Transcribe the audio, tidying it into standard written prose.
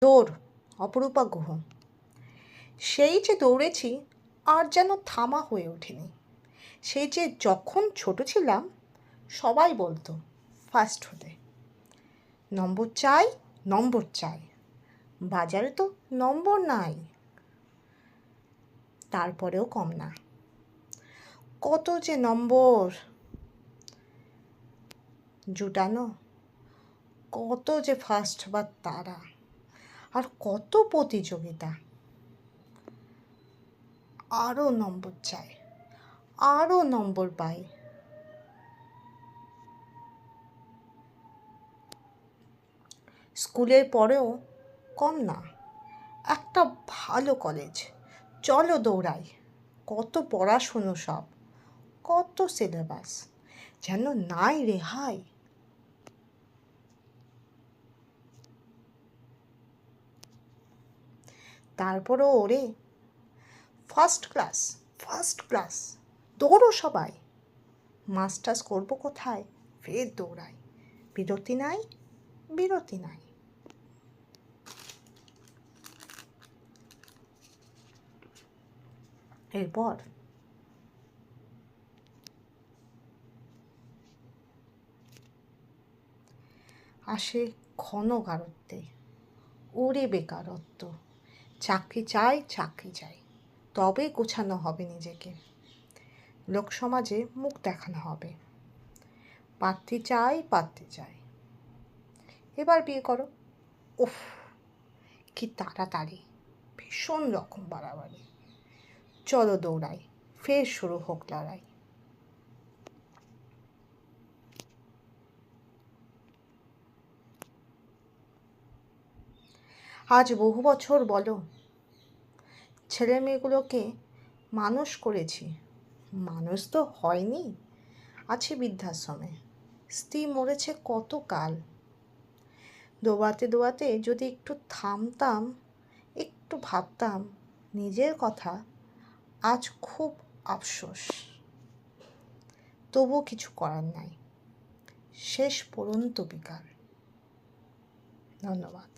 দৌড় অপরূপা গুহ। সেই যে দৌড়েছি আর যেন থামা হয়ে ওঠেনি। সেই যে যখন ছোট ছিলাম সবাই বলতো ফার্স্ট হতে, নম্বর চাই নম্বর চাই, বাজারে তো নম্বর নাই। তারপরেও কম না, কত যে নম্বর জুটানো, কত যে ফার্স্ট বা তারা, আর কত প্রতিযোগিতা। আরও নম্বর চাই, আরও নম্বর পাই। স্কুলের পরেও কম না, একটা ভালো কলেজ, চলো দৌড়াই। কত পড়াশুনো সব, কত সিলেবাস, যেন নাই রেহাই। তারপরও ওরে ফার্স্ট ক্লাস, ফার্স্ট ক্লাস, দৌড়ো সবাই। মাস্টার্স করবো কোথায়, ফের দৌড়াই। বিরতি নাই, বিরতি নাই। এরপর আসে ঘন গারত্বে, ওরে বেকারত্ব। চাকরি চাই, চাকরি চাই, তবে গোছানো হবে নিজেকে। লোকসমাজে মুখ দেখানো হবে। পাত্রী চাই, পাত্রী চাই, এবার বিয়ে করো। উফ, কি তাড়াতাড়ি, ভীষণ রকম বাড়াবাড়ি। চলো দৌড়াই, ফের শুরু হোক লড়াই। আজ বহু বছর বলো, ছেলে মেয়েগুলোকে মানুষ করেছি, মানুষ তো হয়নি। আছে বৃদ্ধাশ্রমে, স্ত্রী মরেছে কত কাল। দোয়াতে দোয়াতে যদি একটু থামতাম, একটু ভাবতাম নিজের কথা, আজ খুব আফসোস। তবু কিছু করার নাই, শেষ পর্যন্ত বিকাল। ধন্যবাদ।